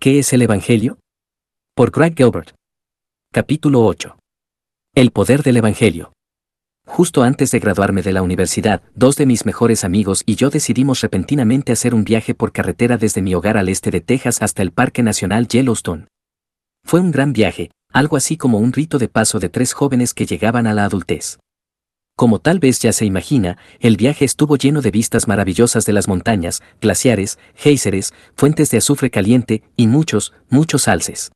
¿Qué es el Evangelio? Por Craig Gilbert. Capítulo 8. El poder del Evangelio. Justo antes de graduarme de la universidad, dos de mis mejores amigos y yo decidimos repentinamente hacer un viaje por carretera desde mi hogar al este de Texas hasta el Parque Nacional Yellowstone. Fue un gran viaje, algo así como un rito de paso de tres jóvenes que llegaban a la adultez. Como tal vez ya se imagina, el viaje estuvo lleno de vistas maravillosas de las montañas, glaciares, géiseres, fuentes de azufre caliente y muchos alces.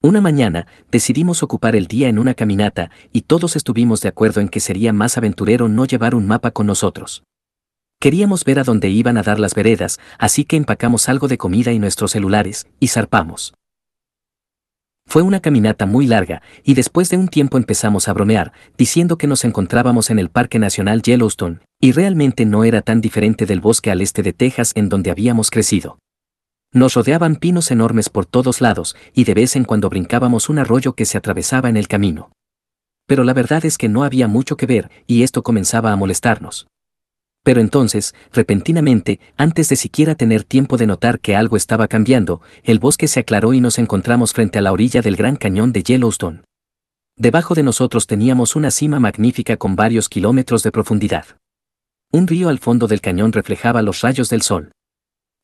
Una mañana, decidimos ocupar el día en una caminata y todos estuvimos de acuerdo en que sería más aventurero no llevar un mapa con nosotros. Queríamos ver a dónde iban a dar las veredas, así que empacamos algo de comida y nuestros celulares, y zarpamos. Fue una caminata muy larga, y después de un tiempo empezamos a bromear, diciendo que nos encontrábamos en el Parque Nacional Yellowstone, y realmente no era tan diferente del bosque al este de Texas en donde habíamos crecido. Nos rodeaban pinos enormes por todos lados, y de vez en cuando brincábamos un arroyo que se atravesaba en el camino. Pero la verdad es que no había mucho que ver, y esto comenzaba a molestarnos. Pero entonces, repentinamente, antes de siquiera tener tiempo de notar que algo estaba cambiando, el bosque se aclaró y nos encontramos frente a la orilla del Gran Cañón de Yellowstone. Debajo de nosotros teníamos una cima magnífica con varios kilómetros de profundidad. Un río al fondo del cañón reflejaba los rayos del sol.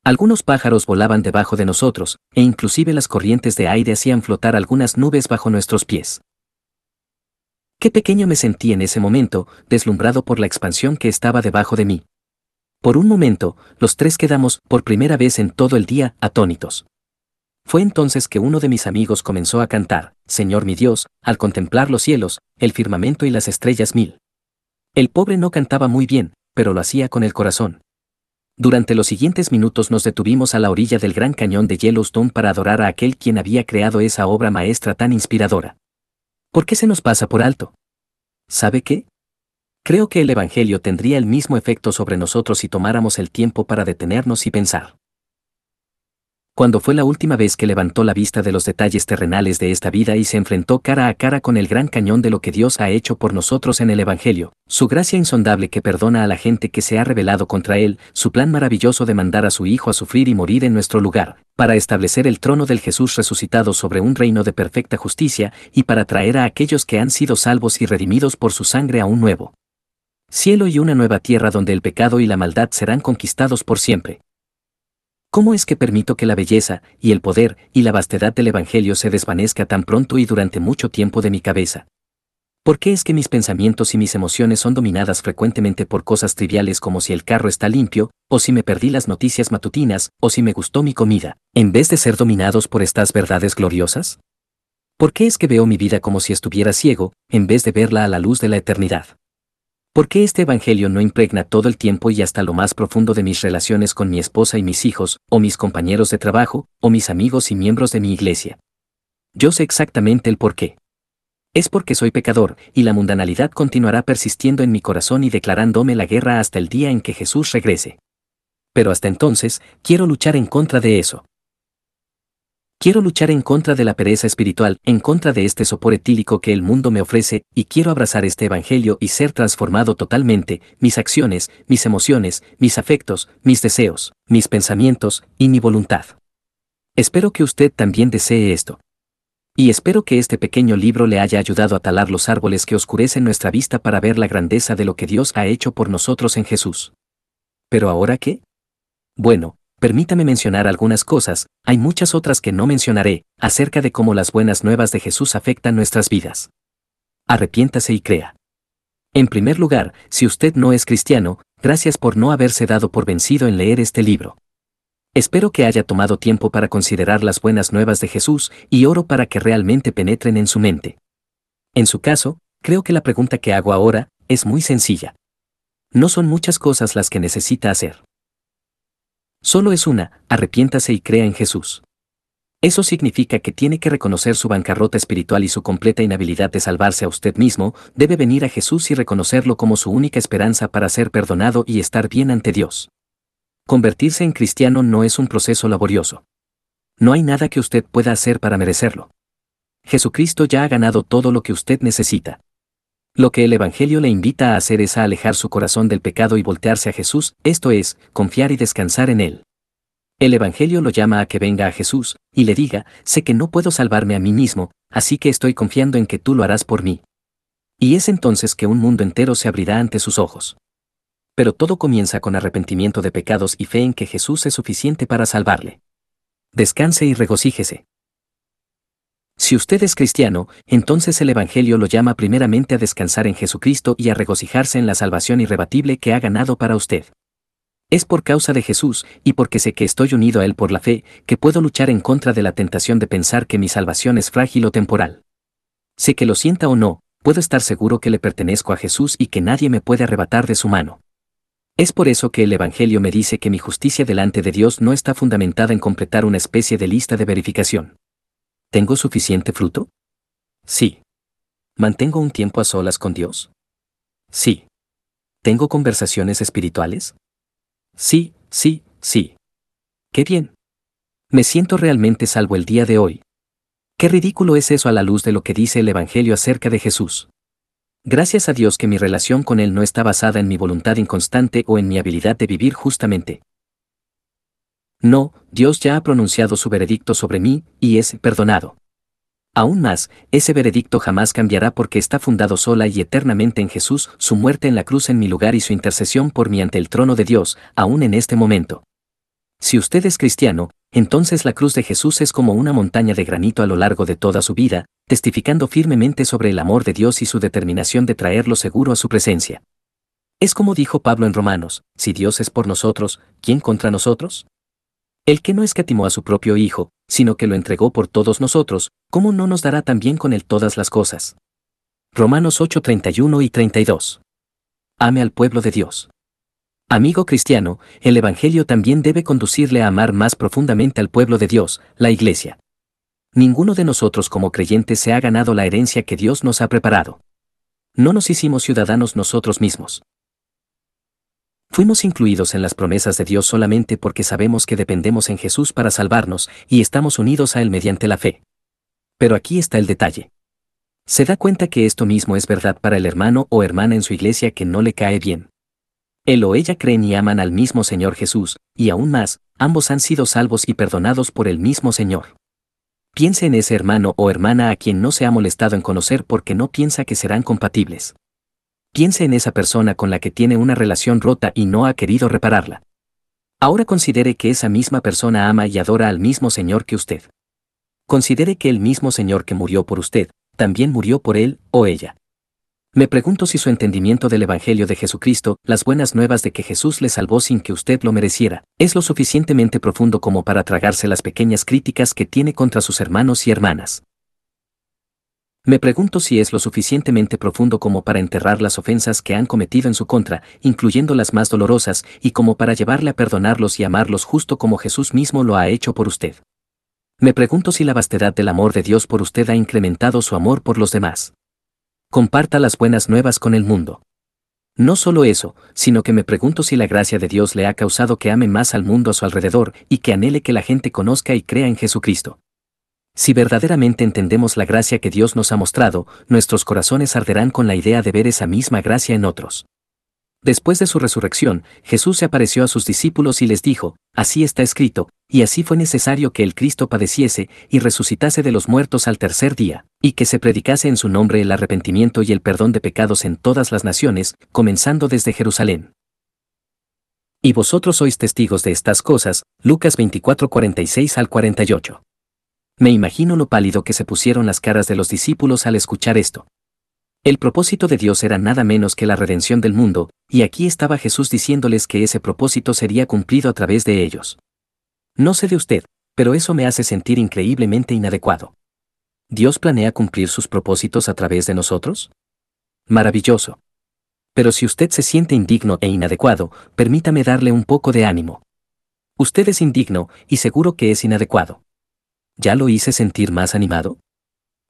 Algunos pájaros volaban debajo de nosotros, e inclusive las corrientes de aire hacían flotar algunas nubes bajo nuestros pies. Qué pequeño me sentí en ese momento, deslumbrado por la expansión que estaba debajo de mí. Por un momento, los tres quedamos, por primera vez en todo el día, atónitos. Fue entonces que uno de mis amigos comenzó a cantar, Señor mi Dios, al contemplar los cielos, el firmamento y las estrellas mil. El pobre no cantaba muy bien, pero lo hacía con el corazón. Durante los siguientes minutos nos detuvimos a la orilla del Gran Cañón de Yellowstone para adorar a aquel quien había creado esa obra maestra tan inspiradora. ¿Por qué se nos pasa por alto? ¿Sabe qué? Creo que el Evangelio tendría el mismo efecto sobre nosotros si tomáramos el tiempo para detenernos y pensar. Cuando fue la última vez que levantó la vista de los detalles terrenales de esta vida y se enfrentó cara a cara con el gran cañón de lo que Dios ha hecho por nosotros en el Evangelio, su gracia insondable que perdona a la gente que se ha rebelado contra Él, su plan maravilloso de mandar a su Hijo a sufrir y morir en nuestro lugar, para establecer el trono del Jesús resucitado sobre un reino de perfecta justicia y para traer a aquellos que han sido salvos y redimidos por su sangre a un nuevo cielo y una nueva tierra donde el pecado y la maldad serán conquistados por siempre. ¿Cómo es que permito que la belleza, y el poder, y la vastedad del Evangelio se desvanezca tan pronto y durante mucho tiempo de mi cabeza? ¿Por qué es que mis pensamientos y mis emociones son dominadas frecuentemente por cosas triviales como si el carro está limpio, o si me perdí las noticias matutinas, o si me gustó mi comida, en vez de ser dominados por estas verdades gloriosas? ¿Por qué es que veo mi vida como si estuviera ciego, en vez de verla a la luz de la eternidad? ¿Por qué este Evangelio no impregna todo el tiempo y hasta lo más profundo de mis relaciones con mi esposa y mis hijos, o mis compañeros de trabajo, o mis amigos y miembros de mi iglesia? Yo sé exactamente el por qué. Es porque soy pecador, y la mundanalidad continuará persistiendo en mi corazón y declarándome la guerra hasta el día en que Jesús regrese. Pero hasta entonces, quiero luchar en contra de eso. Quiero luchar en contra de la pereza espiritual, en contra de este sopor etílico que el mundo me ofrece, y quiero abrazar este Evangelio y ser transformado totalmente, mis acciones, mis emociones, mis afectos, mis deseos, mis pensamientos, y mi voluntad. Espero que usted también desee esto. Y espero que este pequeño libro le haya ayudado a talar los árboles que oscurecen nuestra vista para ver la grandeza de lo que Dios ha hecho por nosotros en Jesús. ¿Pero ahora qué? Bueno, permítame mencionar algunas cosas, hay muchas otras que no mencionaré, acerca de cómo las buenas nuevas de Jesús afectan nuestras vidas. Arrepiéntase y crea. En primer lugar, si usted no es cristiano, gracias por no haberse dado por vencido en leer este libro. Espero que haya tomado tiempo para considerar las buenas nuevas de Jesús y oro para que realmente penetren en su mente. En su caso, creo que la pregunta que hago ahora es muy sencilla. No son muchas cosas las que necesita hacer. Solo es una, arrepiéntase y crea en Jesús. Eso significa que tiene que reconocer su bancarrota espiritual y su completa inhabilidad de salvarse a usted mismo, debe venir a Jesús y reconocerlo como su única esperanza para ser perdonado y estar bien ante Dios. Convertirse en cristiano no es un proceso laborioso. No hay nada que usted pueda hacer para merecerlo. Jesucristo ya ha ganado todo lo que usted necesita. Lo que el Evangelio le invita a hacer es a alejar su corazón del pecado y voltearse a Jesús, esto es, confiar y descansar en Él. El Evangelio lo llama a que venga a Jesús, y le diga, sé que no puedo salvarme a mí mismo, así que estoy confiando en que tú lo harás por mí. Y es entonces que un mundo entero se abrirá ante sus ojos. Pero todo comienza con arrepentimiento de pecados y fe en que Jesús es suficiente para salvarle. Descanse y regocíjese. Si usted es cristiano, entonces el Evangelio lo llama primeramente a descansar en Jesucristo y a regocijarse en la salvación irrebatible que ha ganado para usted. Es por causa de Jesús, y porque sé que estoy unido a Él por la fe, que puedo luchar en contra de la tentación de pensar que mi salvación es frágil o temporal. Sé que lo sienta o no, puedo estar seguro que le pertenezco a Jesús y que nadie me puede arrebatar de su mano. Es por eso que el Evangelio me dice que mi justicia delante de Dios no está fundamentada en completar una especie de lista de verificación. ¿Tengo suficiente fruto? Sí. ¿Mantengo un tiempo a solas con Dios? Sí. ¿Tengo conversaciones espirituales? Sí, sí, sí. ¡Qué bien! Me siento realmente salvo el día de hoy. Qué ridículo es eso a la luz de lo que dice el Evangelio acerca de Jesús. Gracias a Dios que mi relación con Él no está basada en mi voluntad inconstante o en mi habilidad de vivir justamente. No, Dios ya ha pronunciado su veredicto sobre mí, y es perdonado. Aún más, ese veredicto jamás cambiará porque está fundado sola y eternamente en Jesús, su muerte en la cruz en mi lugar y su intercesión por mí ante el trono de Dios, aún en este momento. Si usted es cristiano, entonces la cruz de Jesús es como una montaña de granito a lo largo de toda su vida, testificando firmemente sobre el amor de Dios y su determinación de traerlo seguro a su presencia. Es como dijo Pablo en Romanos, si Dios es por nosotros, ¿quién contra nosotros? El que no escatimó a su propio Hijo, sino que lo entregó por todos nosotros, ¿cómo no nos dará también con él todas las cosas? Romanos 8:31 y 32. Ame al pueblo de Dios. Amigo cristiano, el Evangelio también debe conducirle a amar más profundamente al pueblo de Dios, la Iglesia. Ninguno de nosotros como creyentes se ha ganado la herencia que Dios nos ha preparado. No nos hicimos ciudadanos nosotros mismos. Fuimos incluidos en las promesas de Dios solamente porque sabemos que dependemos en Jesús para salvarnos y estamos unidos a Él mediante la fe. Pero aquí está el detalle. Se da cuenta que esto mismo es verdad para el hermano o hermana en su iglesia que no le cae bien. Él o ella creen y aman al mismo Señor Jesús, y aún más, ambos han sido salvos y perdonados por el mismo Señor. Piense en ese hermano o hermana a quien no se ha molestado en conocer porque no piensa que serán compatibles. Piense en esa persona con la que tiene una relación rota y no ha querido repararla. Ahora considere que esa misma persona ama y adora al mismo Señor que usted. Considere que el mismo Señor que murió por usted, también murió por él o ella. Me pregunto si su entendimiento del Evangelio de Jesucristo, las buenas nuevas de que Jesús le salvó sin que usted lo mereciera, es lo suficientemente profundo como para tragarse las pequeñas críticas que tiene contra sus hermanos y hermanas. Me pregunto si es lo suficientemente profundo como para enterrar las ofensas que han cometido en su contra, incluyendo las más dolorosas, y como para llevarle a perdonarlos y amarlos justo como Jesús mismo lo ha hecho por usted. Me pregunto si la vastedad del amor de Dios por usted ha incrementado su amor por los demás. Comparta las buenas nuevas con el mundo. No solo eso, sino que me pregunto si la gracia de Dios le ha causado que ame más al mundo a su alrededor y que anhele que la gente conozca y crea en Jesucristo. Si verdaderamente entendemos la gracia que Dios nos ha mostrado, nuestros corazones arderán con la idea de ver esa misma gracia en otros. Después de su resurrección, Jesús se apareció a sus discípulos y les dijo, así está escrito, y así fue necesario que el Cristo padeciese y resucitase de los muertos al tercer día, y que se predicase en su nombre el arrepentimiento y el perdón de pecados en todas las naciones, comenzando desde Jerusalén. Y vosotros sois testigos de estas cosas, Lucas 24:46 al 48. Me imagino lo pálido que se pusieron las caras de los discípulos al escuchar esto. El propósito de Dios era nada menos que la redención del mundo, y aquí estaba Jesús diciéndoles que ese propósito sería cumplido a través de ellos. No sé de usted, pero eso me hace sentir increíblemente inadecuado. ¿Dios planea cumplir sus propósitos a través de nosotros? Maravilloso. Pero si usted se siente indigno e inadecuado, permítame darle un poco de ánimo. Usted es indigno, y seguro que es inadecuado. ¿Ya lo hice sentir más animado?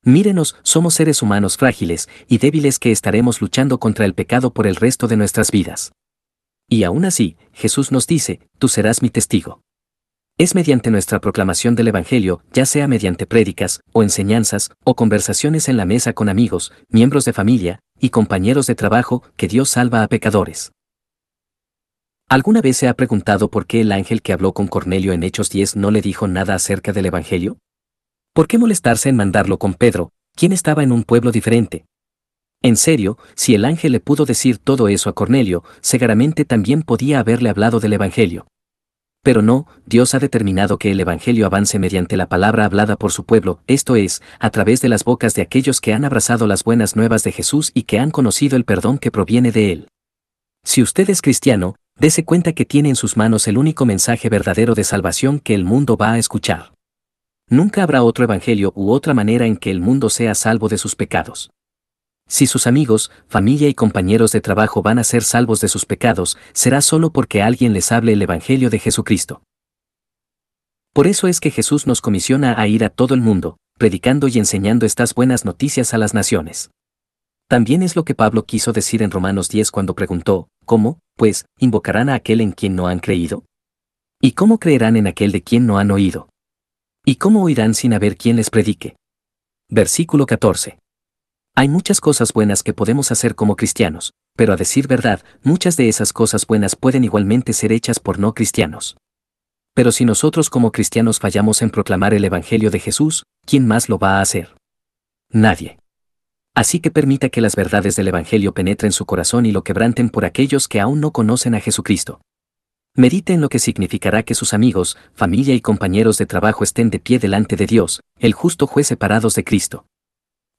Mírenos, somos seres humanos frágiles y débiles que estaremos luchando contra el pecado por el resto de nuestras vidas. Y aún así, Jesús nos dice, tú serás mi testigo. Es mediante nuestra proclamación del Evangelio, ya sea mediante prédicas, o enseñanzas, o conversaciones en la mesa con amigos, miembros de familia, y compañeros de trabajo, que Dios salva a pecadores. ¿Alguna vez se ha preguntado por qué el ángel que habló con Cornelio en Hechos 10 no le dijo nada acerca del Evangelio? ¿Por qué molestarse en mandarlo con Pedro, quien estaba en un pueblo diferente? En serio, si el ángel le pudo decir todo eso a Cornelio, seguramente también podía haberle hablado del Evangelio. Pero no, Dios ha determinado que el Evangelio avance mediante la palabra hablada por su pueblo, esto es, a través de las bocas de aquellos que han abrazado las buenas nuevas de Jesús y que han conocido el perdón que proviene de él. Si usted es cristiano, dése cuenta que tiene en sus manos el único mensaje verdadero de salvación que el mundo va a escuchar. Nunca habrá otro evangelio u otra manera en que el mundo sea salvo de sus pecados. Si sus amigos, familia y compañeros de trabajo van a ser salvos de sus pecados, será solo porque alguien les hable el evangelio de Jesucristo. Por eso es que Jesús nos comisiona a ir a todo el mundo, predicando y enseñando estas buenas noticias a las naciones. También es lo que Pablo quiso decir en Romanos 10 cuando preguntó, ¿cómo, pues, invocarán a aquel en quien no han creído? ¿Y cómo creerán en aquel de quien no han oído? ¿Y cómo oirán sin haber quien les predique? Versículo 14. Hay muchas cosas buenas que podemos hacer como cristianos, pero a decir verdad, muchas de esas cosas buenas pueden igualmente ser hechas por no cristianos. Pero si nosotros como cristianos fallamos en proclamar el Evangelio de Jesús, ¿quién más lo va a hacer? Nadie. Así que permita que las verdades del Evangelio penetren su corazón y lo quebranten por aquellos que aún no conocen a Jesucristo. Medite en lo que significará que sus amigos, familia y compañeros de trabajo estén de pie delante de Dios, el justo juez, separados de Cristo.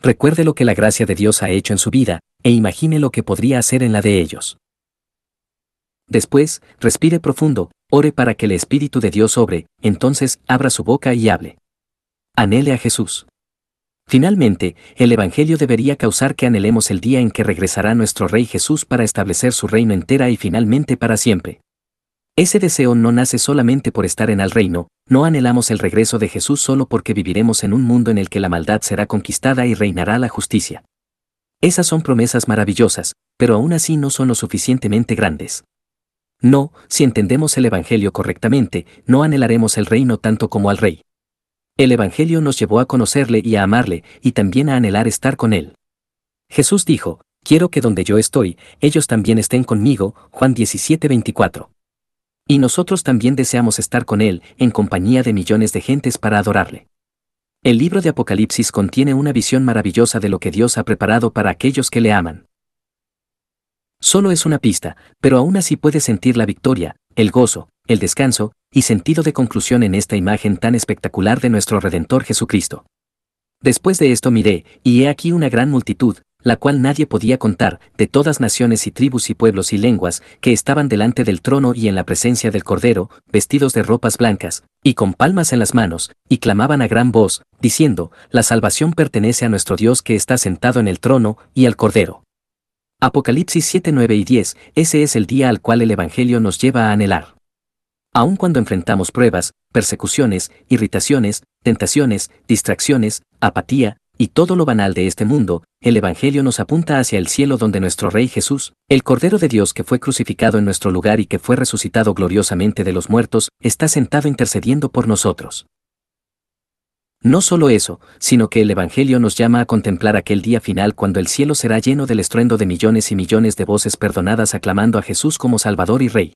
Recuerde lo que la gracia de Dios ha hecho en su vida, e imagine lo que podría hacer en la de ellos. Después, respire profundo, ore para que el Espíritu de Dios obre, entonces abra su boca y hable. Anhele a Jesús. Finalmente, el Evangelio debería causar que anhelemos el día en que regresará nuestro Rey Jesús para establecer su reino entera y finalmente para siempre. Ese deseo no nace solamente por estar en el reino, no anhelamos el regreso de Jesús solo porque viviremos en un mundo en el que la maldad será conquistada y reinará la justicia. Esas son promesas maravillosas, pero aún así no son lo suficientemente grandes. No, si entendemos el Evangelio correctamente, no anhelaremos el reino tanto como al Rey. El Evangelio nos llevó a conocerle y a amarle, y también a anhelar estar con él. Jesús dijo, quiero que donde yo estoy, ellos también estén conmigo, Juan 17:24. Y nosotros también deseamos estar con él, en compañía de millones de gentes para adorarle. El libro de Apocalipsis contiene una visión maravillosa de lo que Dios ha preparado para aquellos que le aman. Solo es una pista, pero aún así puedes sentir la victoria, el gozo, el descanso, y sentido de conclusión en esta imagen tan espectacular de nuestro Redentor Jesucristo. Después de esto miré, y he aquí una gran multitud, la cual nadie podía contar, de todas naciones y tribus y pueblos y lenguas, que estaban delante del trono y en la presencia del Cordero, vestidos de ropas blancas, y con palmas en las manos, y clamaban a gran voz, diciendo, la salvación pertenece a nuestro Dios que está sentado en el trono, y al Cordero. Apocalipsis 7, 9 y 10, ese es el día al cual el Evangelio nos lleva a anhelar. Aun cuando enfrentamos pruebas, persecuciones, irritaciones, tentaciones, distracciones, apatía, y todo lo banal de este mundo, el Evangelio nos apunta hacia el cielo donde nuestro Rey Jesús, el Cordero de Dios que fue crucificado en nuestro lugar y que fue resucitado gloriosamente de los muertos, está sentado intercediendo por nosotros. No solo eso, sino que el Evangelio nos llama a contemplar aquel día final cuando el cielo será lleno del estruendo de millones y millones de voces perdonadas aclamando a Jesús como Salvador y Rey.